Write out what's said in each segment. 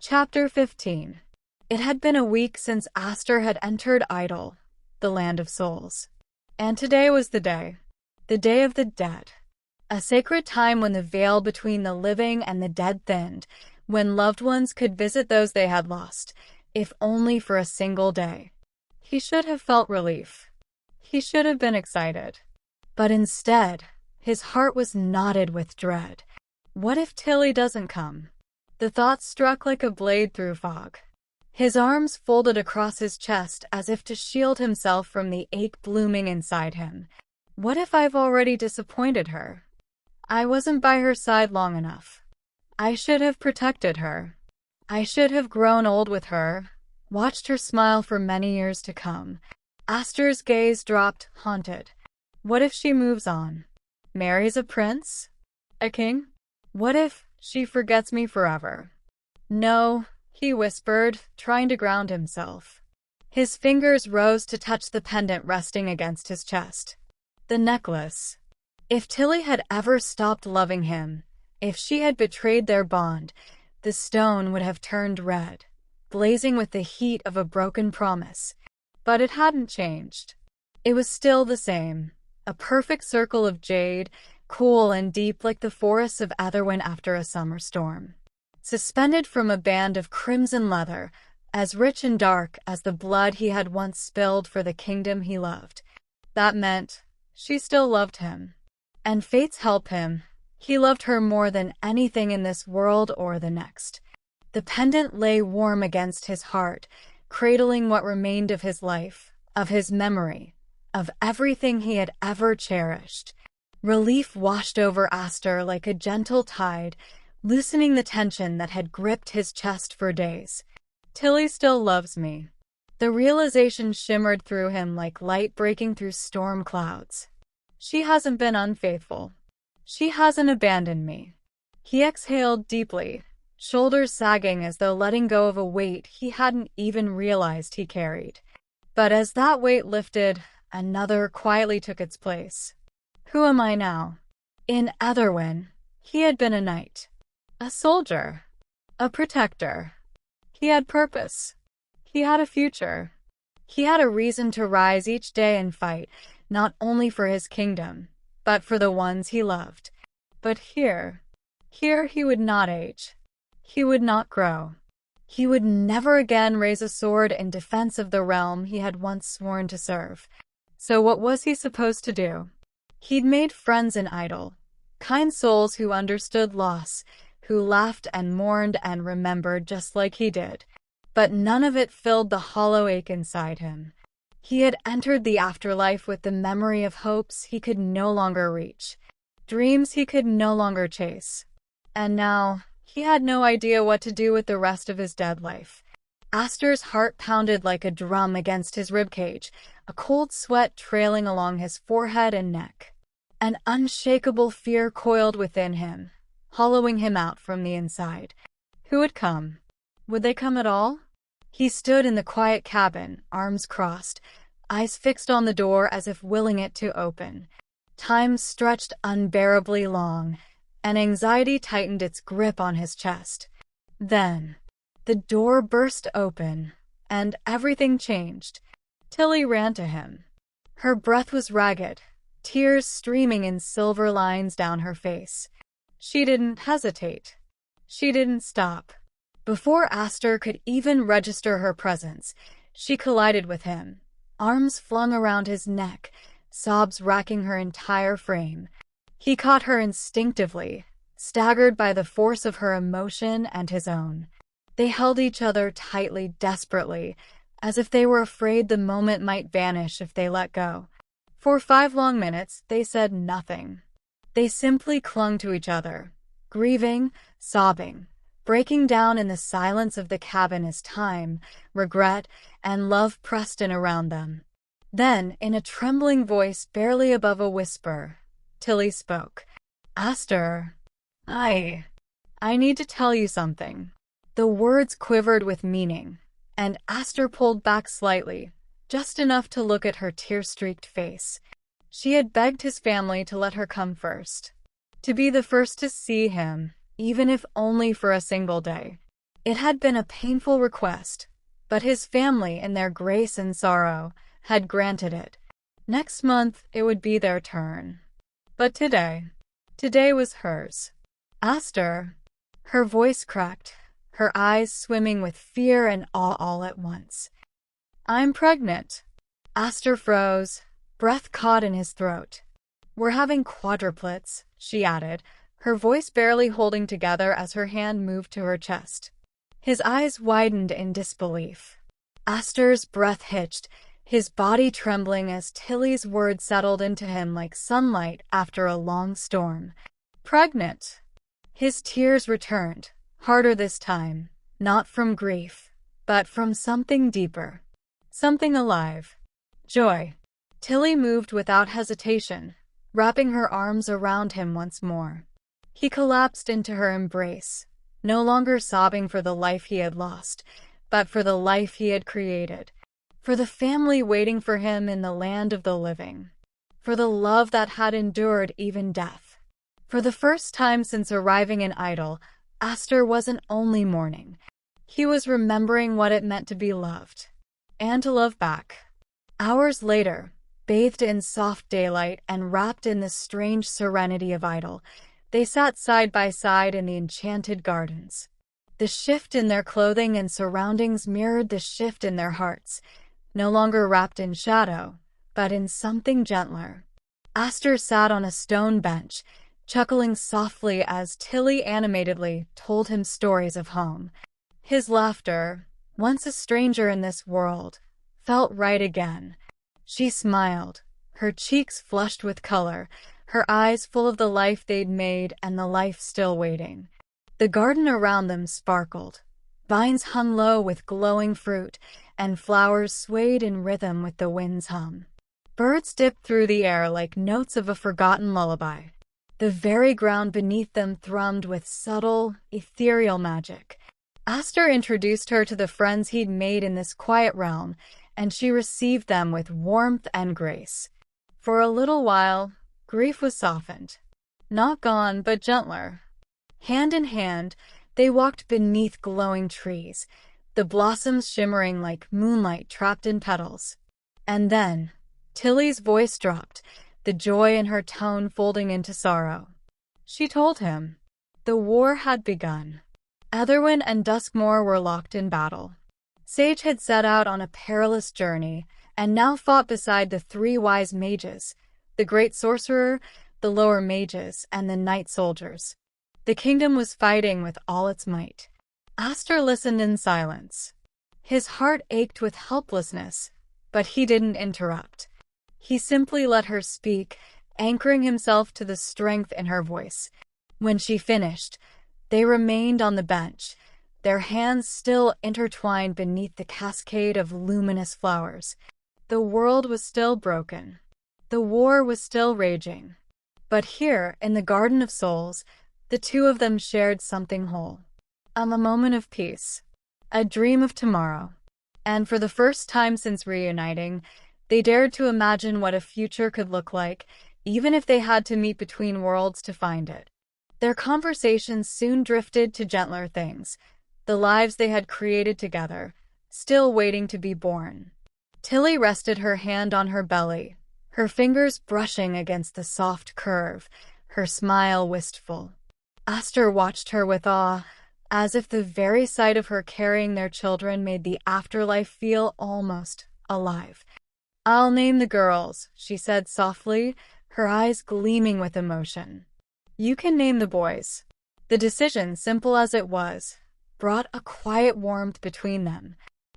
Chapter 15. It had been a week since Aster had entered Idle, the land of souls. And today was the day of the dead. A sacred time when the veil between the living and the dead thinned, when loved ones could visit those they had lost, if only for a single day. He should have felt relief. He should have been excited. But instead, his heart was knotted with dread. What if Tilly doesn't come? The thought struck like a blade through fog. His arms folded across his chest as if to shield himself from the ache blooming inside him. What if I've already disappointed her? I wasn't by her side long enough. I should have protected her. I should have grown old with her, watched her smile for many years to come. Aster's gaze dropped, haunted. What if she moves on? Marries a prince? A king? What if she forgets me forever? No, he whispered, trying to ground himself. His fingers rose to touch the pendant resting against his chest. The necklace. If Tilly had ever stopped loving him, if she had betrayed their bond, the stone would have turned red, blazing with the heat of a broken promise. But it hadn't changed. It was still the same, a perfect circle of jade, cool and deep like the forests of Etherwin after a summer storm. Suspended from a band of crimson leather, as rich and dark as the blood he had once spilled for the kingdom he loved. That meant she still loved him. And fates help him, he loved her more than anything in this world or the next. The pendant lay warm against his heart, cradling what remained of his life, of his memory, of everything he had ever cherished. Relief washed over Aster like a gentle tide, loosening the tension that had gripped his chest for days. Tilly still loves me. The realization shimmered through him like light breaking through storm clouds. She hasn't been unfaithful. She hasn't abandoned me. He exhaled deeply, shoulders sagging as though letting go of a weight he hadn't even realized he carried. But as that weight lifted, another quietly took its place. Who am I now? In Etherwin, he had been a knight, a soldier, a protector. He had purpose. He had a future. He had a reason to rise each day and fight, not only for his kingdom, but for the ones he loved. But here he would not age. He would not grow. He would never again raise a sword in defense of the realm he had once sworn to serve. So what was he supposed to do? He'd made friends in Idle, kind souls who understood loss, who laughed and mourned and remembered just like he did. But none of it filled the hollow ache inside him. He had entered the afterlife with the memory of hopes he could no longer reach, dreams he could no longer chase. And now, he had no idea what to do with the rest of his dead life. Aster's heart pounded like a drum against his ribcage, a cold sweat trailing along his forehead and neck. An unshakable fear coiled within him, hollowing him out from the inside. Who would come? Would they come at all? He stood in the quiet cabin, arms crossed, eyes fixed on the door as if willing it to open. Time stretched unbearably long, and anxiety tightened its grip on his chest. Then, the door burst open, and everything changed. Tilly ran to him. Her breath was ragged, tears streaming in silver lines down her face. She didn't hesitate. She didn't stop. Before Aster could even register her presence, she collided with him, arms flung around his neck, sobs racking her entire frame. He caught her instinctively, staggered by the force of her emotion and his own. They held each other tightly, desperately, as if they were afraid the moment might vanish if they let go. For 5 long minutes, they said nothing. They simply clung to each other, grieving, sobbing, breaking down in the silence of the cabin as time, regret, and love pressed in around them. Then, in a trembling voice barely above a whisper, Tilly spoke. Aster, I need to tell you something. The words quivered with meaning, and Aster pulled back slightly, just enough to look at her tear-streaked face. She had begged his family to let her come first, to be the first to see him, even if only for a single day. It had been a painful request, but his family, in their grace and sorrow, had granted it. Next month, it would be their turn. But today was hers. Aster. Her voice cracked, her eyes swimming with fear and awe all at once. I'm pregnant. Aster froze, breath caught in his throat. We're having quadruplets, she added, her voice barely holding together as her hand moved to her chest. His eyes widened in disbelief. Aster's breath hitched, his body trembling as Tilly's words settled into him like sunlight after a long storm. Pregnant. His tears returned, harder this time, not from grief, but from something deeper. Something alive. Joy. Tilly moved without hesitation, wrapping her arms around him once more. He collapsed into her embrace, no longer sobbing for the life he had lost, but for the life he had created, for the family waiting for him in the land of the living, for the love that had endured even death. For the first time since arriving in Idle, Aster wasn't only mourning. He was remembering what it meant to be loved, and to love back. Hours later, bathed in soft daylight and wrapped in the strange serenity of Idle, they sat side by side in the enchanted gardens. The shift in their clothing and surroundings mirrored the shift in their hearts, no longer wrapped in shadow, but in something gentler. Aster sat on a stone bench, chuckling softly as Tilly animatedly told him stories of home. His laughter, once a stranger in this world, felt right again. She smiled, her cheeks flushed with color, her eyes full of the life they'd made and the life still waiting. The garden around them sparkled. Vines hung low with glowing fruit, and flowers swayed in rhythm with the wind's hum. Birds dipped through the air like notes of a forgotten lullaby. The very ground beneath them thrummed with subtle, ethereal magic. Aster introduced her to the friends he'd made in this quiet realm, and she received them with warmth and grace. For a little while, grief was softened. Not gone, but gentler. Hand in hand, they walked beneath glowing trees, the blossoms shimmering like moonlight trapped in petals. And then, Tilly's voice dropped, the joy in her tone folding into sorrow. She told him. The war had begun. Etherwyn and Duskmore were locked in battle. Sage had set out on a perilous journey, and now fought beside the three wise mages, the great sorcerer, the lower mages, and the night soldiers. The kingdom was fighting with all its might. Aster listened in silence. His heart ached with helplessness, but he didn't interrupt. He simply let her speak, anchoring himself to the strength in her voice. When she finished, they remained on the bench, their hands still intertwined beneath the cascade of luminous flowers. The world was still broken. The war was still raging. But here, in the Garden of Souls, the two of them shared something whole. A moment of peace. A dream of tomorrow. And for the first time since reuniting, they dared to imagine what a future could look like, even if they had to meet between worlds to find it. Their conversations soon drifted to gentler things, the lives they had created together, still waiting to be born. Tilly rested her hand on her belly, her fingers brushing against the soft curve, her smile wistful. Aster watched her with awe, as if the very sight of her carrying their children made the afterlife feel almost alive. I'll name the girls, she said softly, her eyes gleaming with emotion. You can name the boys. The decision, simple as it was, brought a quiet warmth between them.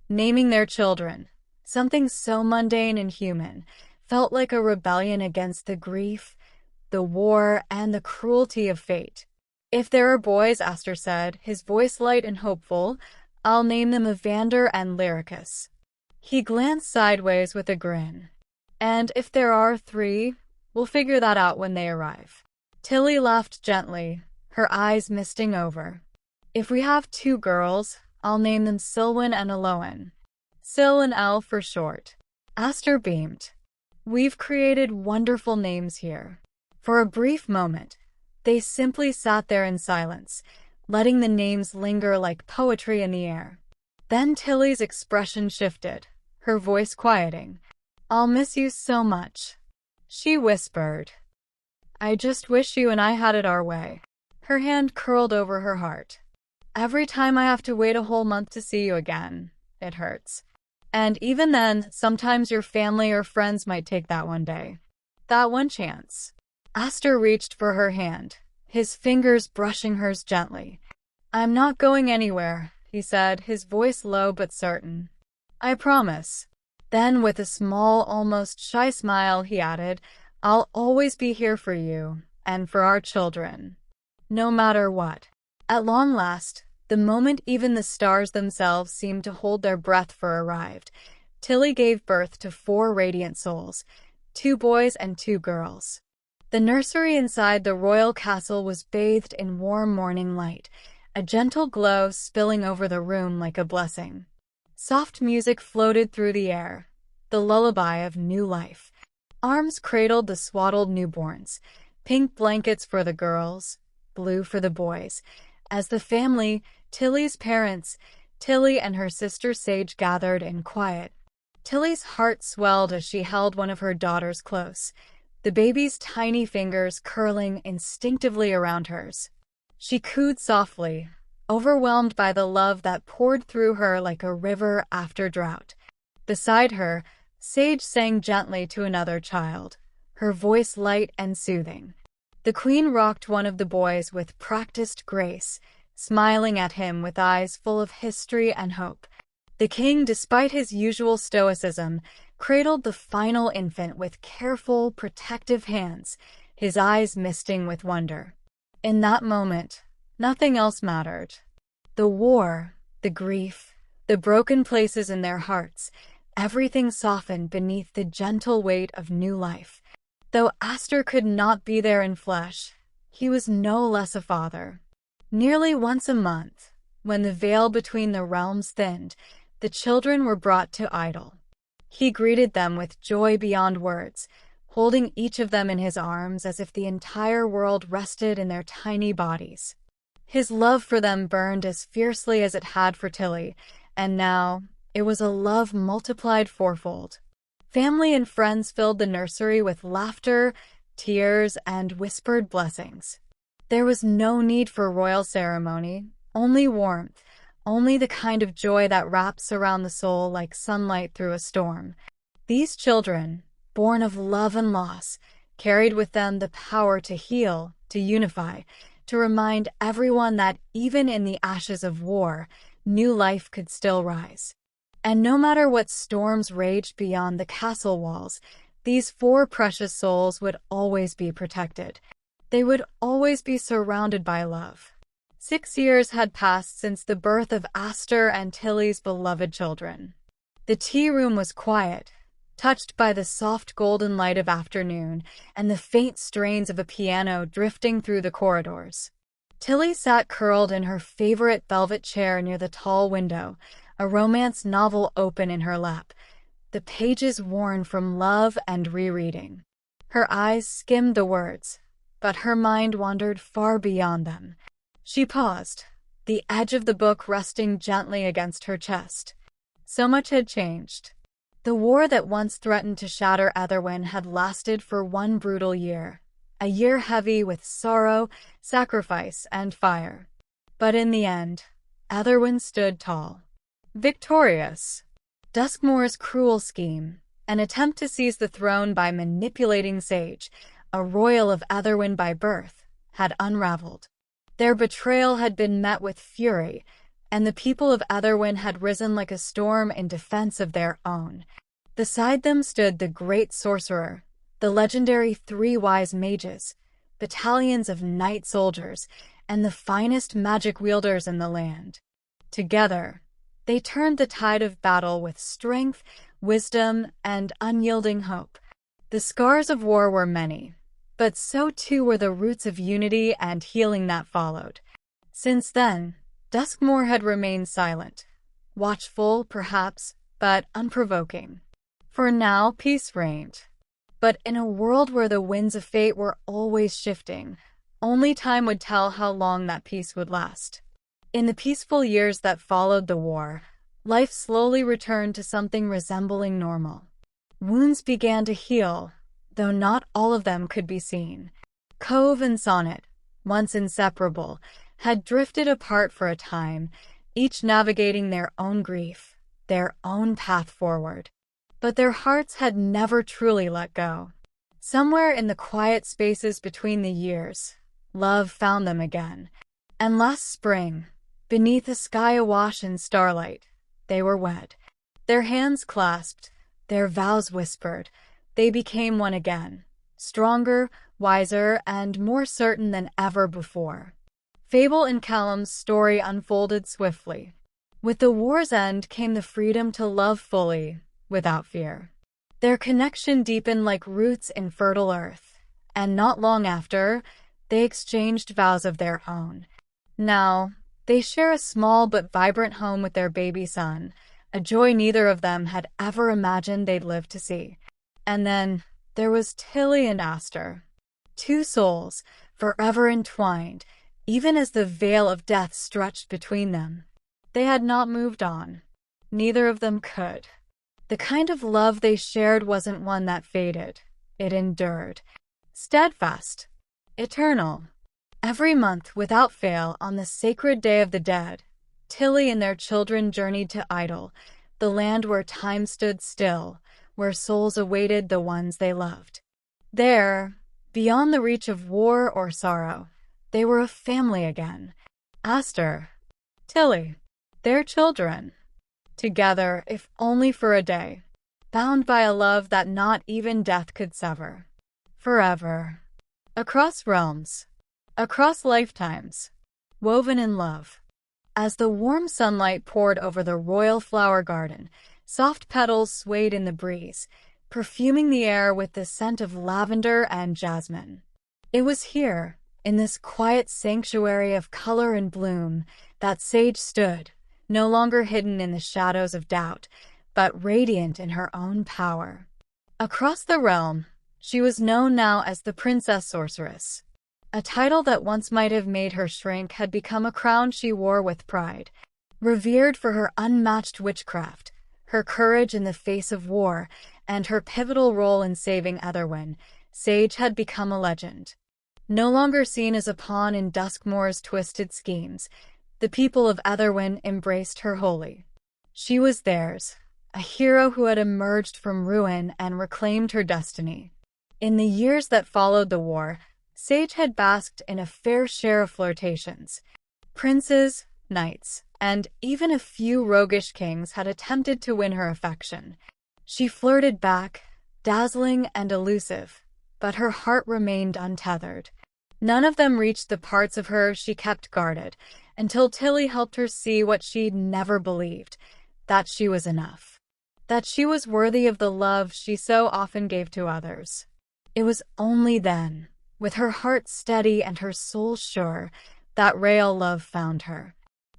Naming their children, something so mundane and human, felt like a rebellion against the grief, the war, and the cruelty of fate. If there are boys, Aster said, his voice light and hopeful, I'll name them Evander and Lyricus. He glanced sideways with a grin. And if there are 3, we'll figure that out when they arrive. Tilly laughed gently, her eyes misting over. If we have 2 girls, I'll name them Silwen and Elowen. Sil and El for short. Aster beamed. We've created wonderful names here. For a brief moment, they simply sat there in silence, letting the names linger like poetry in the air. Then Tilly's expression shifted, her voice quieting. "I'll miss you so much," she whispered. "I just wish you and I had it our way." Her hand curled over her heart. "Every time I have to wait a whole month to see you again, it hurts. And even then, sometimes your family or friends might take that one day. That one chance." Aster reached for her hand, his fingers brushing hers gently. "I'm not going anywhere," he said, his voice low but certain. "I promise." Then, with a small, almost shy smile, he added, "I'll always be here for you, and for our children. No matter what." At long last, the moment even the stars themselves seemed to hold their breath for arrived, Tilly gave birth to 4 radiant souls, 2 boys and 2 girls. The nursery inside the royal castle was bathed in warm morning light, a gentle glow spilling over the room like a blessing. Soft music floated through the air, the lullaby of new life. Arms cradled the swaddled newborns, pink blankets for the girls, blue for the boys. As the family, Tilly's parents, Tilly and her sister Sage, gathered in quiet, Tilly's heart swelled as she held one of her daughters close, the baby's tiny fingers curling instinctively around hers. She cooed softly, overwhelmed by the love that poured through her like a river after drought. Beside her, Sage sang gently to another child, her voice light and soothing. The queen rocked one of the boys with practiced grace, smiling at him with eyes full of history and hope. The king, despite his usual stoicism, cradled the final infant with careful, protective hands, his eyes misting with wonder. In that moment, nothing else mattered. The war, the grief, the broken places in their hearts, everything softened beneath the gentle weight of new life. Though Aster could not be there in flesh, he was no less a father. Nearly once a month, when the veil between the realms thinned, the children were brought to Idol. He greeted them with joy beyond words, holding each of them in his arms as if the entire world rested in their tiny bodies. His love for them burned as fiercely as it had for Tilly, and now it was a love multiplied fourfold. Family and friends filled the nursery with laughter, tears, and whispered blessings. There was no need for royal ceremony, only warmth, only the kind of joy that wraps around the soul like sunlight through a storm. These children, born of love and loss, carried with them the power to heal, to unify, to remind everyone that even in the ashes of war, new life could still rise. And no matter what storms raged beyond the castle walls, these 4 precious souls would always be protected. They would always be surrounded by love. 6 years had passed since the birth of Aster and Tilly's beloved children. The tea room was quiet, touched by the soft golden light of afternoon and the faint strains of a piano drifting through the corridors. Tilly sat curled in her favorite velvet chair near the tall window, a romance novel open in her lap, the pages worn from love and rereading. Her eyes skimmed the words, but her mind wandered far beyond them. She paused, the edge of the book resting gently against her chest. So much had changed. The war that once threatened to shatter Etherwyn had lasted for 1 brutal year, a year heavy with sorrow, sacrifice, and fire. But in the end, Etherwyn stood tall, victorious. Duskmoor's cruel scheme, an attempt to seize the throne by manipulating Sage, a royal of Etherwyn by birth, had unraveled. Their betrayal had been met with fury, and the people of Etherwyn had risen like a storm in defense of their own. Beside them stood the great sorcerer, the legendary 3 wise mages, battalions of knight soldiers, and the finest magic wielders in the land. Together, they turned the tide of battle with strength, wisdom, and unyielding hope. The scars of war were many, but so too were the roots of unity and healing that followed. Since then, Duskmoor had remained silent, watchful, perhaps, but unprovoking. For now, peace reigned. But in a world where the winds of fate were always shifting, only time would tell how long that peace would last. In the peaceful years that followed the war, life slowly returned to something resembling normal. Wounds began to heal, though not all of them could be seen. Cove and Sonnet, once inseparable, had drifted apart for a time, each navigating their own grief, their own path forward. But their hearts had never truly let go. Somewhere in the quiet spaces between the years, love found them again. And last spring, beneath a sky awash in starlight, they were wed. Their hands clasped, their vows whispered, they became one again, stronger, wiser, and more certain than ever before. Fable and Callum's story unfolded swiftly. With the war's end came the freedom to love fully, without fear. Their connection deepened like roots in fertile earth, and not long after, they exchanged vows of their own. Now, they share a small but vibrant home with their baby son, a joy neither of them had ever imagined they'd live to see. And then, there was Tilly and Aster. Two souls, forever entwined, even as the veil of death stretched between them. They had not moved on. Neither of them could. The kind of love they shared wasn't one that faded. It endured. Steadfast. Eternal. Every month, without fail, on the sacred Day of the Dead, Tilly and their children journeyed to Idle, the land where time stood still, where souls awaited the ones they loved. There, beyond the reach of war or sorrow, they were a family again. Aster, Tilly, their children. Together, if only for a day, bound by a love that not even death could sever. Forever. Across realms. Across lifetimes. Woven in love. As the warm sunlight poured over the royal flower garden, soft petals swayed in the breeze, perfuming the air with the scent of lavender and jasmine. It was here, in this quiet sanctuary of color and bloom, that Sage stood, no longer hidden in the shadows of doubt, but radiant in her own power. Across the realm, she was known now as the Princess Sorceress. A title that once might have made her shrink had become a crown she wore with pride. Revered for her unmatched witchcraft, her courage in the face of war, and her pivotal role in saving Etherwyn, Sage had become a legend. No longer seen as a pawn in Duskmoor's twisted schemes, the people of Etherwyn embraced her wholly. She was theirs, a hero who had emerged from ruin and reclaimed her destiny. In the years that followed the war, Sage had basked in a fair share of flirtations. Princes, knights, and even a few roguish kings had attempted to win her affection. She flirted back, dazzling and elusive, but her heart remained untethered. None of them reached the parts of her she kept guarded, until Tilly helped her see what she'd never believed, that she was enough. That she was worthy of the love she so often gave to others. It was only then, with her heart steady and her soul sure, that real love found her.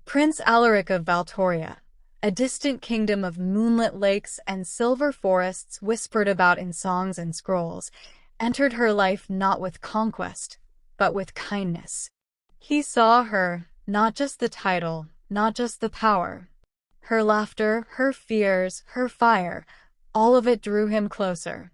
Prince Alaric of Valtoria, a distant kingdom of moonlit lakes and silver forests whispered about in songs and scrolls, entered her life not with conquest, but with kindness. He saw her, not just the title, not just the power. Her laughter, her fears, her fire, all of it drew him closer.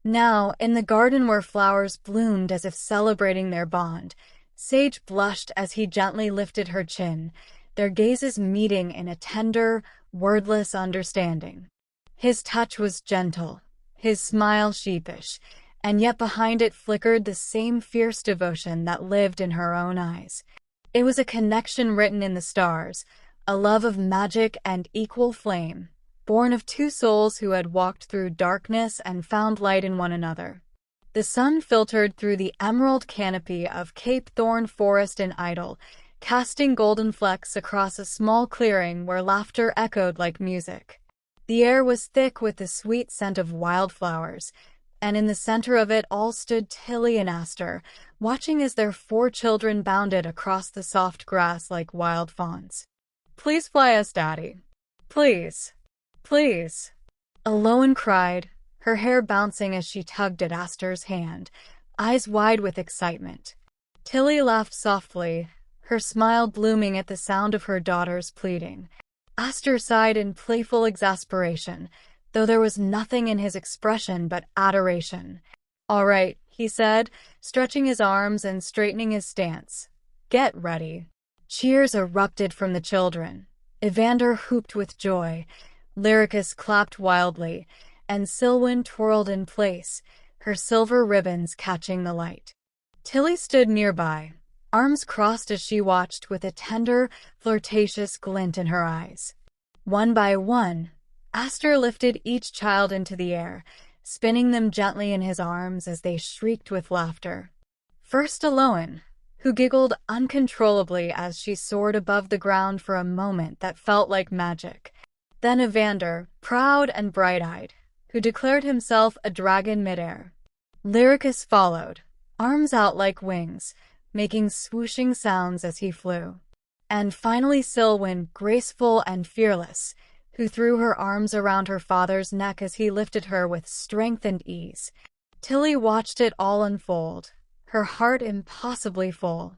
Now, in the garden where flowers bloomed as if celebrating their bond, Sage blushed as he gently lifted her chin, their gazes meeting in a tender, wordless understanding. His touch was gentle, his smile sheepish, and yet behind it flickered the same fierce devotion that lived in her own eyes. It was a connection written in the stars, a love of magic and equal flame, born of two souls who had walked through darkness and found light in one another. The sun filtered through the emerald canopy of Cape Thorn Forest in Idle, casting golden flecks across a small clearing where laughter echoed like music. The air was thick with the sweet scent of wildflowers, and in the center of it all stood Tilly and Aster, watching as their 4 children bounded across the soft grass like wild fawns. "Please fly us, Daddy. Please. Please." Aloan cried, her hair bouncing as she tugged at Aster's hand, eyes wide with excitement. Tilly laughed softly, her smile blooming at the sound of her daughter's pleading. Aster sighed in playful exasperation, though there was nothing in his expression but adoration. "All right," he said, stretching his arms and straightening his stance. "Get ready." Cheers erupted from the children. Evander whooped with joy, Lyricus clapped wildly, and Silwen twirled in place, her silver ribbons catching the light. Tilly stood nearby, arms crossed as she watched with a tender, flirtatious glint in her eyes. One by one, Aster lifted each child into the air, spinning them gently in his arms as they shrieked with laughter. First Aloan, who giggled uncontrollably as she soared above the ground for a moment that felt like magic. Then Evander, proud and bright-eyed, who declared himself a dragon midair. Lyricus followed, arms out like wings, making swooshing sounds as he flew. And finally Silwen, graceful and fearless, who threw her arms around her father's neck as he lifted her with strength and ease. Tilly watched it all unfold, her heart impossibly full.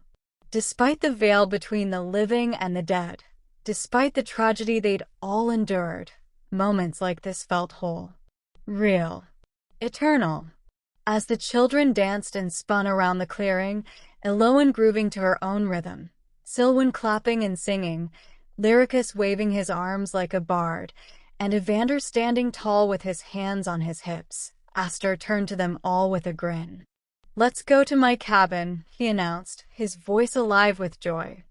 Despite the veil between the living and the dead, despite the tragedy they'd all endured, moments like this felt whole. Real. Eternal. As the children danced and spun around the clearing, Aloan grooving to her own rhythm, Silwen clapping and singing, Lyricus waving his arms like a bard, and Evander standing tall with his hands on his hips, Aster turned to them all with a grin. "Let's go to my cabin," he announced, his voice alive with joy.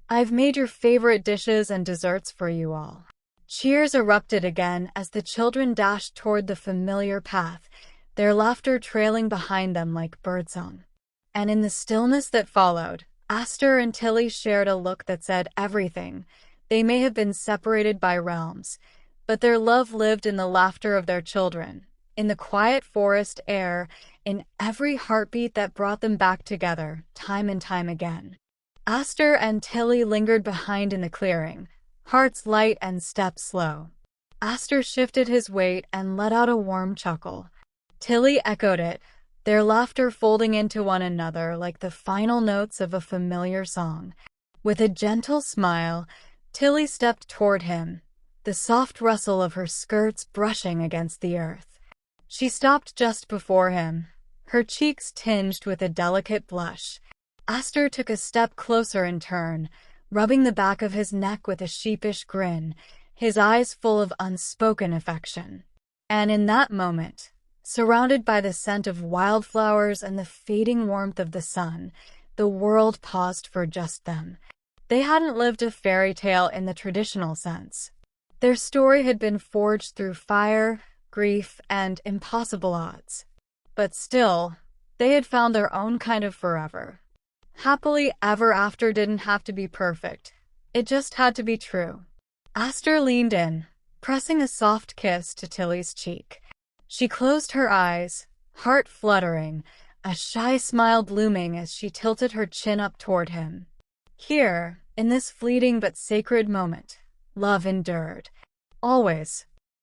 "I've made your favorite dishes and desserts for you all." Cheers erupted again as the children dashed toward the familiar path, their laughter trailing behind them like birdsong. And in the stillness that followed, Aster and Tilly shared a look that said everything. They may have been separated by realms, but their love lived in the laughter of their children, in the quiet forest air, in every heartbeat that brought them back together, time and time again. Aster and Tilly lingered behind in the clearing, hearts light and steps slow. Aster shifted his weight and let out a warm chuckle. Tilly echoed it, their laughter folding into one another like the final notes of a familiar song. With a gentle smile, Tilly stepped toward him, the soft rustle of her skirts brushing against the earth. She stopped just before him, her cheeks tinged with a delicate blush. Aster took a step closer in turn, rubbing the back of his neck with a sheepish grin, his eyes full of unspoken affection. And in that moment, surrounded by the scent of wildflowers and the fading warmth of the sun, the world paused for just them. They hadn't lived a fairy tale in the traditional sense. Their story had been forged through fire, grief, and impossible odds. But still, they had found their own kind of forever. Happily ever after didn't have to be perfect. It just had to be true. Aster leaned in, pressing a soft kiss to Tilly's cheek. She closed her eyes, heart fluttering, a shy smile blooming as she tilted her chin up toward him. Here, in this fleeting but sacred moment, love endured. Always.